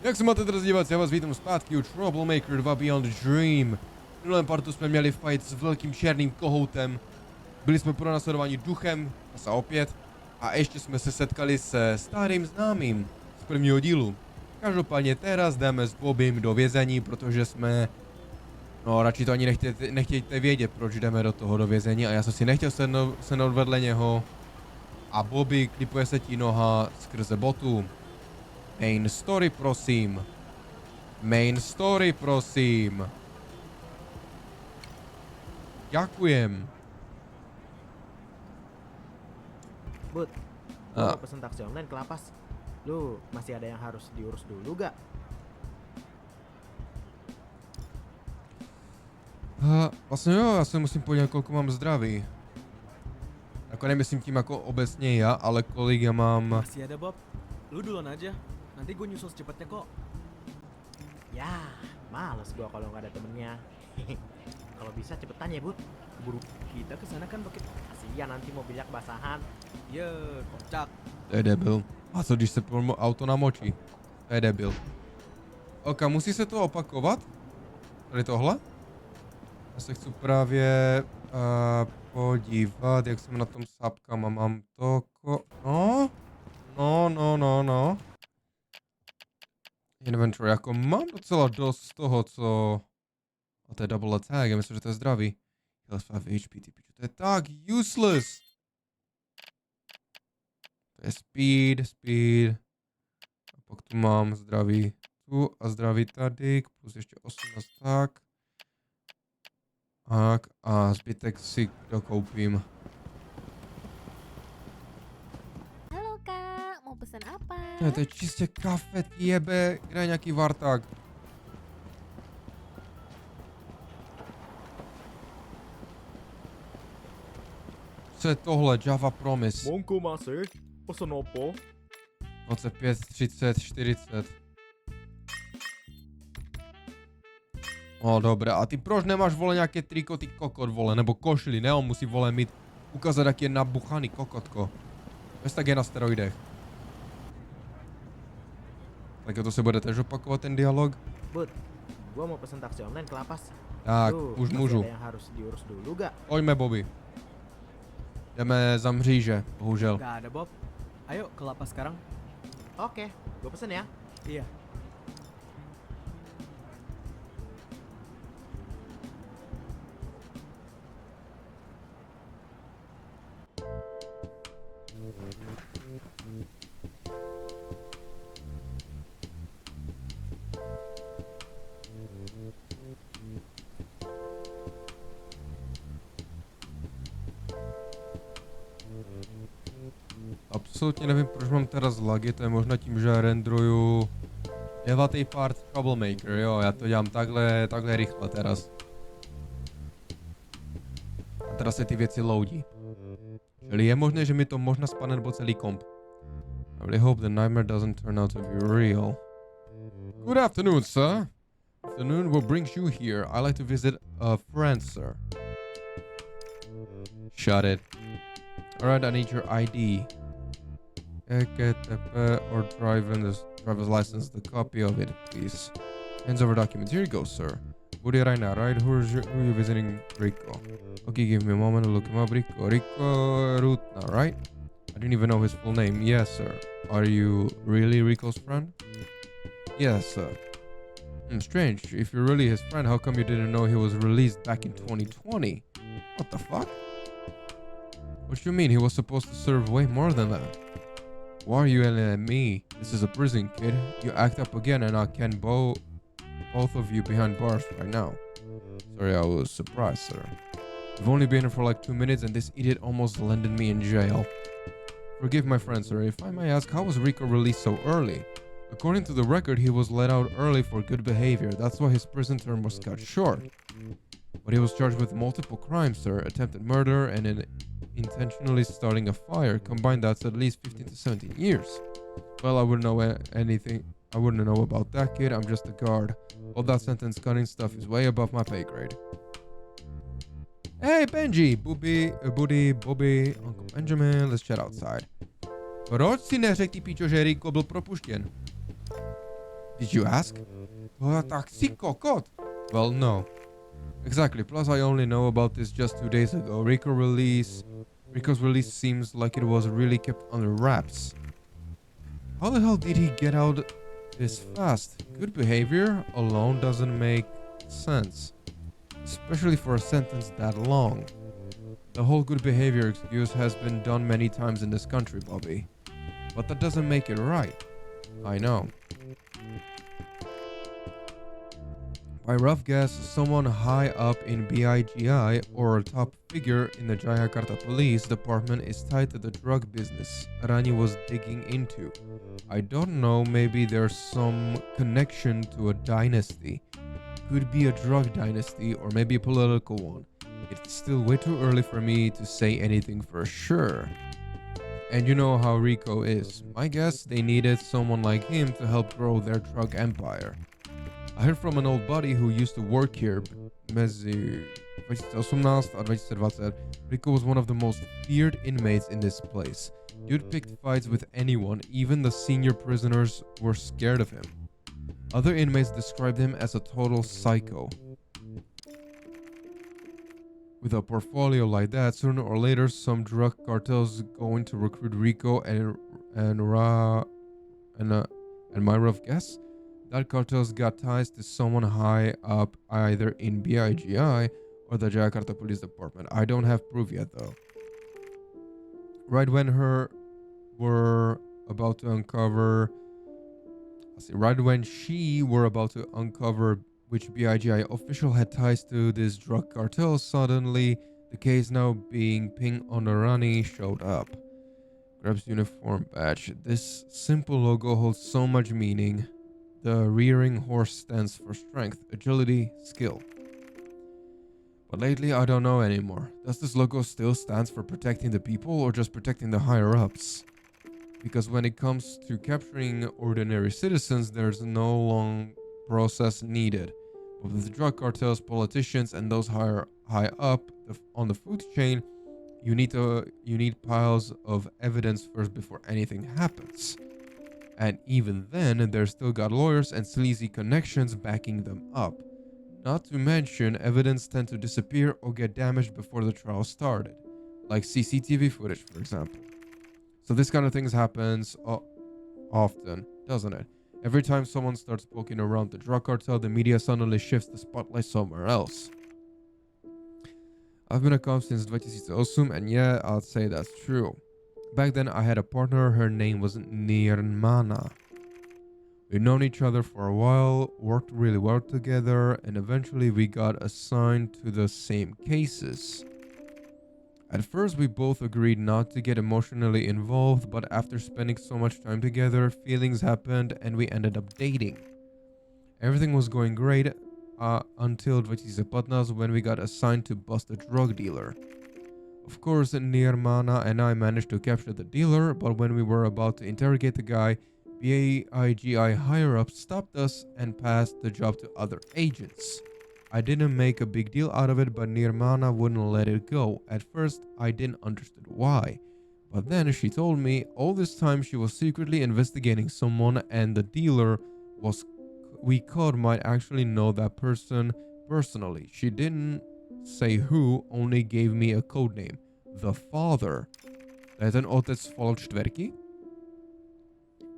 Jak se máte, drazí diváci, já vás vítám zpátky u Troublemaker 2 Beyond the Dream. V minulém partu jsme měli fight s velkým černým kohoutem. Byli jsme pronásledováni duchem, a opět. A ještě jsme se setkali se starým známým z prvního dílu. Každopádně teraz jdeme s Bobím do vězení, protože jsme... No, radši to ani nechtějte vědět, proč jdeme do toho do vězení. A já jsem si nechtěl sednout vedle něho. A Bobby, klipuje se ti noha skrze botu. Main story, prosím. Main story, prosím. Ďakujem. Bud, mau pesen taksi online ke lapas. Lu masih ada yang harus diurus dulu gak? Vlastně jo, já se musím podívat, kolik mám zdraví. Jako nemyslím tím jako obecně já, ale kolik já mám... Masih ada Bob, lu duluan aja. Nanti gue nyusul secepatnya kok. Ya, males gua kalau nggak ada temennya. Kalau bisa cepetan ya, Bud. Buru kita kesana kan pakai. Kasian nanti mobilnya kebasahan. Ya, kocak. To je debil. A co když se auto namočí? To je debil. Oka, musí se to opakovat? Tady tohle? Já se chci právě podívat, jak jsem na tom s hápkama. Mám to No. Inventory, jako mám docela dost z toho, co... A to je double attack, já myslím, že to je zdravý. Heals 5 HP, ty piču, to je tak useless. To je speed. A pak tu mám zdraví tu a zdraví tady, plus ještě 18 tak. A zbytek si dokoupím. Halo kak, mau pesen apa? Ne, to je čistě kafe, jebe, kde je nějaký varták. Co je tohle? Java Promise. Mongko masek, pesen opo. 25, 30, 40. No dobré, a ty proč nemáš, vole, nějaké triko, ty kokot, vole, nebo košili, ne? On musí, vole, mít, ukázat, jak je nabuchaný kokotko. Bez tak je na steroidech. Tak to se bude tež opakovat ten dialog? Bud, gua mau pesen taksi online ke lapas. Tak, Lu už masih můžu. ada yang harus diurus dulu gak? Pojďme, Bobby. Jdeme za mříže, bohužel. Gak ada Bob. Ayo ke lapas sekarang. Oke, gua pesen ya. Iya. Absolutně nevím, proč mám teraz lagy, to je možná tím, že renderuju 9. part Troublemaker, jo, já to dělám takhle rychle teraz. A teraz se ty věci loadí. Čili je možné, že mi to možná spadne nebo celý komp. I really hope the nightmare doesn't turn out to be real. Good afternoon, sir. Afternoon, what brings you here? I like to visit a friend, sir. Shut it. Alright, I need your ID. Or driver's license, the copy of it, please. Hands over documents. Here you go, sir. Woody right now, right? Who are you visiting? Rico. Okay, give me a moment to look him up. Rico Rutna, right? I didn't even know his full name. Yes, sir. Are you really Rico's friend? Yes, sir. Strange. If you're really his friend, how come you didn't know he was released back in 2020? What the fuck? What do you mean? He was supposed to serve way more than that. Why are you yelling at me? This is a prison, kid. You act up again and I can both of you behind bars right now. Sorry, I was surprised, sir. I've only been here for like 2 minutes and this idiot almost landed me in jail. Forgive my friend, sir. If I may ask, how was Rico released so early? According to the record, he was let out early for good behavior. That's why his prison term was cut short. But he was charged with multiple crimes, sir. Attempted murder and intentionally starting a fire. Combined, that's at least 15 to 17 years. Well, I wouldn't know anything. I wouldn't know about that, kid. I'm just a guard. All that sentence cutting stuff is way above my pay grade. Hey, Benji! Bobby, Uncle Benjamin, let's chat outside. Proč si neřekl, ty píčo, že Rico byl propuštěn? Did you ask? Taksikokot? Well, no. Exactly, plus I only know about this just 2 days ago. Rico's release seems like it was really kept under wraps. How the hell did he get out this fast? Good behavior alone doesn't make sense. Especially for a sentence that long. The whole good behavior excuse has been done many times in this country, Bobby. But that doesn't make it right. I know. By rough guess, someone high up in BIGI or a top figure in the Jayakarta police department is tied to the drug business Rani was digging into. I don't know, maybe there's some connection to a dynasty. Could be a drug dynasty or maybe a political one. It's still way too early for me to say anything for sure. And you know how Rico is. My guess, they needed someone like him to help grow their drug empire. I heard from an old buddy who used to work here mezi 2018 a 2020. Rico was one of the most feared inmates in this place. Dude picked fights with anyone, even the senior prisoners were scared of him. Other inmates described him as a total psycho. With a portfolio like that, sooner or later some drug cartels going to recruit Rico and my rough guess? That cartels got ties to someone high up either in BIGI or the Jakarta Police Department. I don't have proof yet though. Right when she were about to uncover which BIGI official had ties to this drug cartel, suddenly the case now being Ping Onorani showed up. Grabs uniform badge. This simple logo holds so much meaning. The rearing horse stands for strength, agility, skill. But lately I don't know anymore. Does this logo still stand for protecting the people or just protecting the higher ups? Because when it comes to capturing ordinary citizens, there's no long process needed. But with the drug cartels, politicians, and those high up on the food chain, you need piles of evidence first before anything happens. And even then, they're still got lawyers and sleazy connections backing them up. Not to mention, evidence tend to disappear or get damaged before the trial started, like CCTV footage, for example. So this kind of things happens often, doesn't it? Every time someone starts poking around the drug cartel, the media suddenly shifts the spotlight somewhere else. I've been a cop since 2008, and yeah, I'd say that's true. Back then, I had a partner, her name was Nirmana. We'd known each other for a while, worked really well together, and eventually we got assigned to the same cases. At first, we both agreed not to get emotionally involved, but after spending so much time together, feelings happened and we ended up dating. Everything was going great until 2015 when we got assigned to bust a drug dealer. Of course, Nirmana and I managed to capture the dealer, but when we were about to interrogate the guy, BIGI higher-ups stopped us and passed the job to other agents. I didn't make a big deal out of it, but Nirmana wouldn't let it go. At first, I didn't understand why. But then she told me all this time she was secretly investigating someone and the dealer we caught might actually know that person personally. She didn't say who, only gave me a code name. The Father. Ten otec volal čtverky?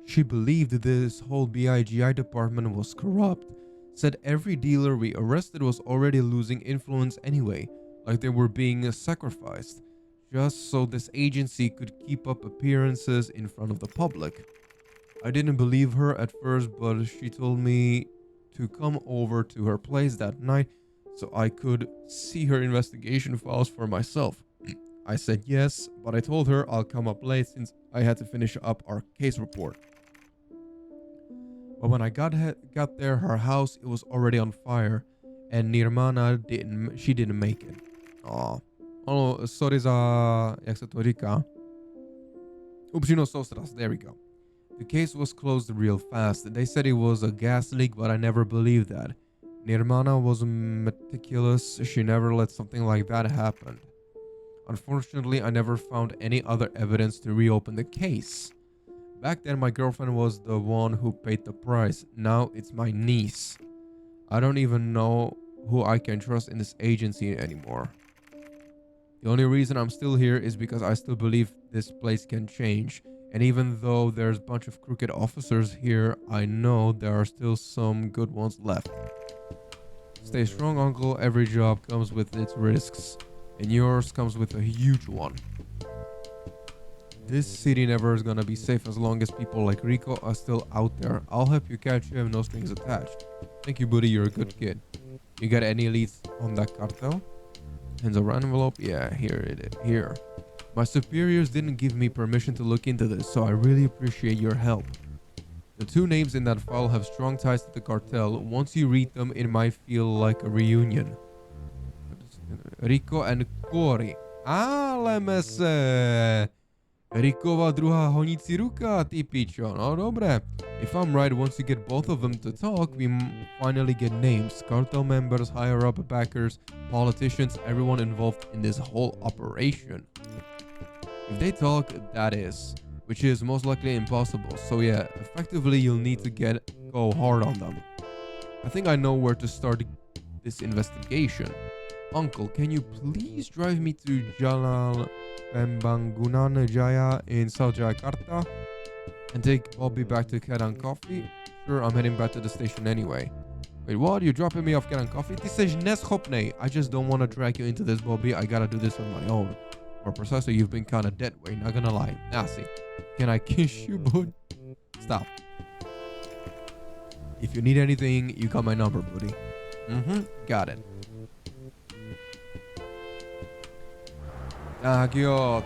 She believed this whole BIGI department was corrupt. Said every dealer we arrested was already losing influence anyway, like they were being sacrificed, just so this agency could keep up appearances in front of the public. I didn't believe her at first, but she told me to come over to her place that night so I could see her investigation files for myself. I said yes, but I told her I'll come up late since I had to finish up our case report. But when I got there, her house, it was already on fire, and Nirmana didn't make it. Ono, sorry za, jak se to říká? Upřímnou soustrast, there we go. The case was closed real fast. They said it was a gas leak, but I never believed that. Nirmana was meticulous. She never let something like that happen. Unfortunately, I never found any other evidence to reopen the case. Back then my girlfriend was the one who paid the price. Now it's my niece. I don't even know who I can trust in this agency anymore. The only reason I'm still here is because I still believe this place can change. And even though there's a bunch of crooked officers here, I know there are still some good ones left. Stay strong, uncle. Every job comes with its risks. And yours comes with a huge one. This city never is gonna be safe as long as people like Rico are still out there. I'll help you catch him, no strings attached. Thank you, buddy. You're a good kid. You got any leads on that cartel? Hands over envelope. Yeah, here it is. Here. My superiors didn't give me permission to look into this, so I really appreciate your help. The two names in that file have strong ties to the cartel. Once you read them, it might feel like a reunion. Rico and Cory. Ale mese. Rikova druhá honící ruka, ty pičo. No dobré. If I'm right, once you get both of them to talk, we finally get names. Cartel members, higher up backers, politicians, everyone involved in this whole operation. If they talk, that is. Which is most likely impossible. So yeah, effectively you'll need to go hard on them. I think I know where to start this investigation. Uncle, can you please drive me to Jalan Pembangunan Jaya in South Jakarta and take Bobby back to Kedan Coffee? Sure, I'm heading back to the station anyway. Wait, what? You're dropping me off Kedan Coffee? Ty seš neschopnej. I just don't want to drag you into this, Bobby. I gotta do this on my own. More precisely, you've been kinda dead weight, not gonna lie. Nasty. Can I kiss you, bud? Stop. If you need anything, you got my number, buddy. Got it. Tak jo.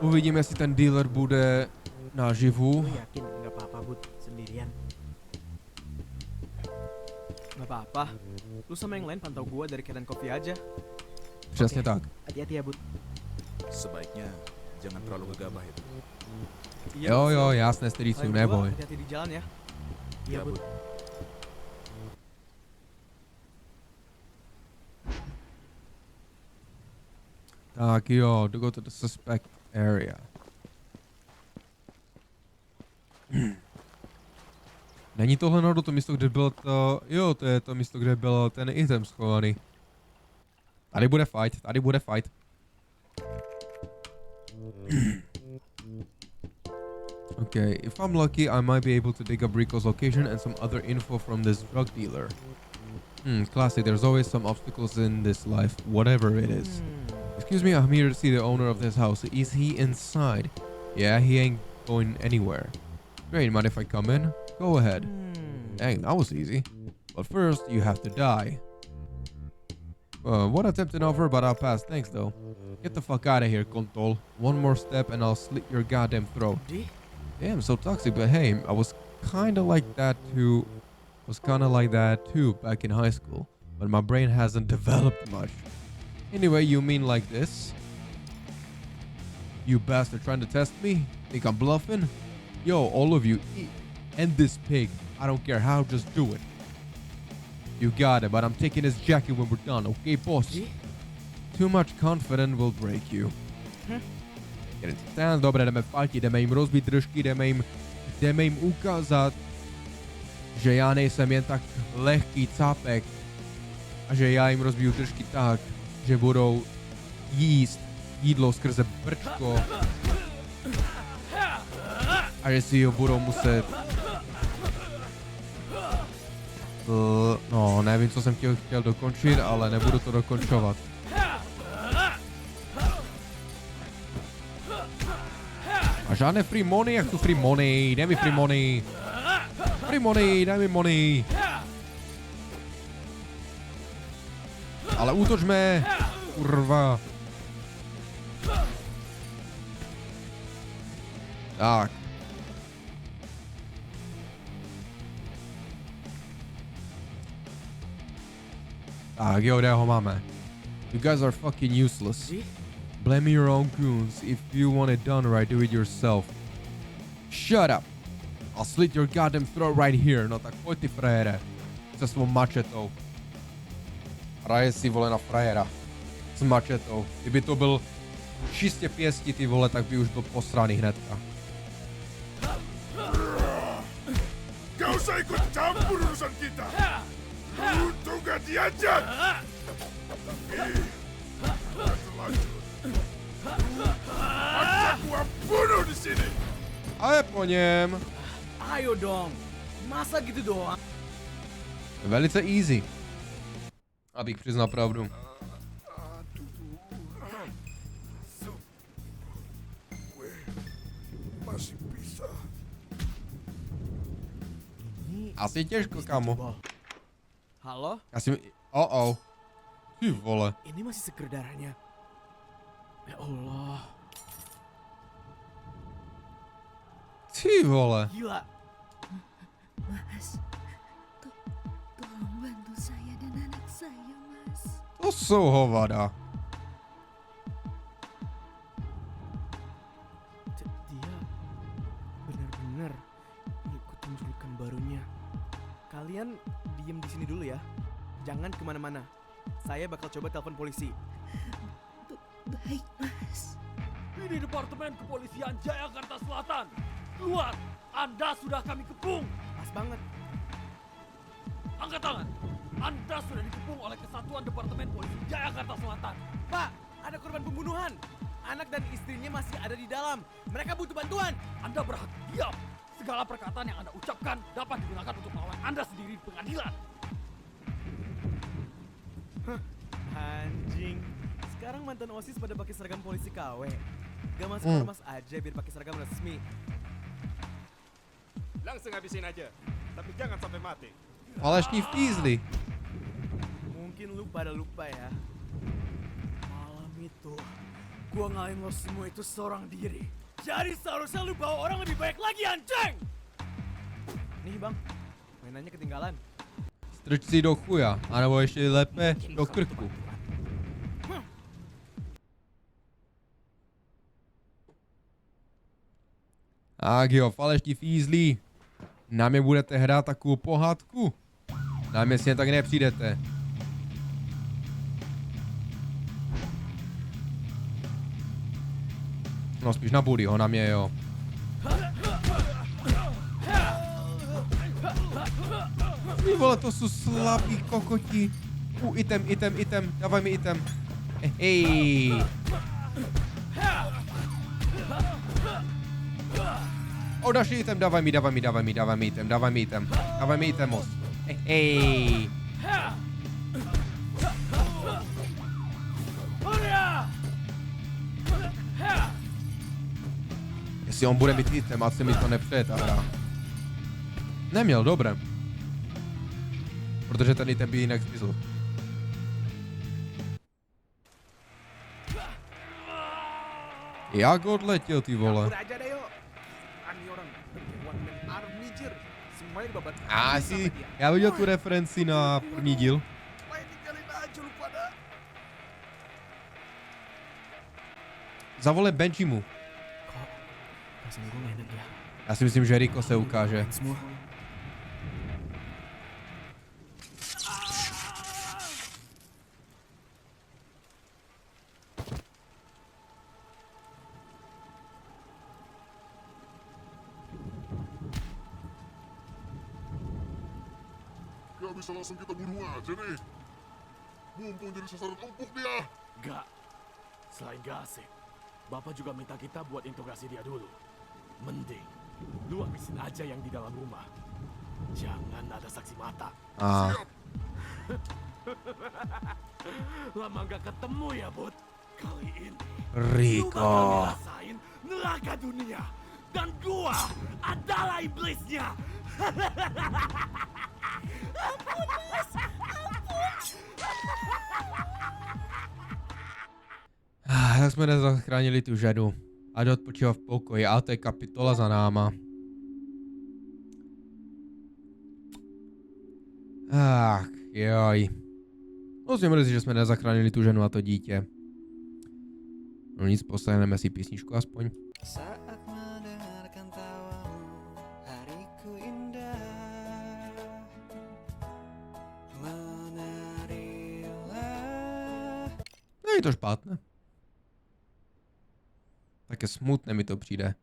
Uvidíme, jestli ten dealer bude naživu. Lu yakin nggak apa-apa, Bud, sendirian? Nggak apa-apa. Lu sama yang lain pantau gua dari Kedan Coffee aja. Přesně tak. Hati-hati ya, Bud. Sebaiknya jangan terlalu gegabah itu. Jo, jasné, strýcu, neboj. Hati-hati di jalan ya. Iya, Bud. Tak jo, to go to the suspect area. Není tohle náhodou to místo, kde bylo to... Jo, to je to místo, kde byl ten item schovaný. Tady bude fight. Okay, if I'm lucky, I might be able to dig up Rico's location and some other info from this drug dealer. Classic, there's always some obstacles in this life, whatever it is. Excuse me, I'm here to see the owner of this house. Is he inside? Yeah, he ain't going anywhere. Great, mind if I come in? Go ahead. Dang, that was easy. But first, you have to die. What a tempting offer, but I'll pass. Thanks, though. Get the fuck out of here, Kontol. One more step and I'll slit your goddamn throat. Damn, so toxic, but hey, I was kinda like that too. Back in high school. But my brain hasn't developed much. Anyway, you mean like this? You bastard trying to test me? Think I'm bluffing? Yo, all of you, end this pig. I don't care how, just do it. You got it, but I'm taking his jacket when we're done, okay, boss? Too much confidence will break you. Dobré, jdeme fightit, jdeme jim rozbít držky, jdeme jim ukázat, že já nejsem jen tak lehký cápek a že já jim rozbiju držky tak, že budou jíst jídlo skrze brčko a že si ho budou muset... No, nevím, co jsem chtěl dokončit, ale nebudu to dokončovat. A žádné free money, jak tu free money, dej mi free money. Free money, dej mi money. Ale útočme, kurva. Tak. Tak jo, kde ho máme? You guys are fucking useless. Blame your own goons. If you want it done right, do it yourself. Shut up. I'll slit your goddamn throat right here. No tak pojď ty frajere. Se svou mačetou. Hraje si vole na frajera. S mačetou. Kdyby to byl čistě pěstí ty vole, tak by už byl posraný hnedka. usah ikut campur urusan kita. Untung gak diajak. Tapi terlanjur. Akan gua bunuh di sini. Ale po něm. Ayo dong. Masa gitu doang? Velice easy. Abych přiznal pravdu. Masih bisa. Asi těžko, kámo. Halo? Asi... Oh. Ty vole. Ini masih seger darahnya. Ya Allah. Ty vole. Gila. Mas, tolong bantu saya dan anak saya, Mas. To jsou hovada. Dia benar-benar ngikutin julukan barunya. Kalian diem di sini dulu ya. Jangan kemana-mana. Saya bakal coba telepon polisi. Baik, Mas. Ini Departemen Kepolisian Jakarta Selatan. Keluar! Anda sudah kami kepung! Pas banget. Angkat tangan! Anda sudah dikepung oleh Kesatuan Departemen Polisi Jakarta Selatan. Pak, ada korban pembunuhan. Anak dan istrinya masih ada di dalam. Mereka butuh bantuan. Anda berhak diam. Segala perkataan yang Anda ucapkan dapat digunakan untuk melawan Anda sendiri di pengadilan. Anjing. Sekarang mantan OSIS pada pakai seragam polisi KW. Gak masuk ormas aja biar pakai seragam resmi. Langsung habisin aja, tapi jangan sampai mati. Falešní fízly. Mungkin lu pada lupa ya. Malam itu, gua ngalahin lo semua itu seorang diri. Jadi seharusnya lu bawa orang lebih baik lagi, anjing! Nih bang, mainannya ketinggalan. Strč si do chuja, anebo ještě lépe do krku. Tak jo, falešní fízlí. Na mě budete hrát takovou pohádku? Na mě si jen tak nepřijdete. No spíš na Budyho, na mě jo. Ty vole, to jsou slabí kokoti. Item, dávaj mi item. Hej. O, další item, dávaj mi item moc. Hej. Jestli on bude mít item, ať se mi to nepřeje ta hra. Neměl, dobré. Protože ten item by jinak zmizel. Jak odletěl, ty vole. Asi, já viděl tu referenci na první díl. Zavole Benjimu. Já si myslím, že Rico se ukáže. Gak bisa langsung kita bunuh aja nih. Mumpung jadi sasaran empuk dia. Gak. Selain gak asik, Bapak juga minta kita buat interogasi dia dulu. Mending, lu habisin aja yang di dalam rumah. Jangan ada saksi mata. Ah. Lama gak ketemu ya, Bud. Kali ini, lu bakal Rico. ngerasain neraka dunia. Dan gua adalah iblisnya. Tak jsme nezachránili tu ženu. A jde odpočívat v pokoji, a to je kapitola za náma. Ach, joj. Moc mě mrzí, že jsme nezachránili tu ženu a to dítě. No nic, poslechneme si písničku aspoň. Saat mendengarkan tawamu, hariku indah. Menarilah. Není to špatné. Také smutné mi to přijde.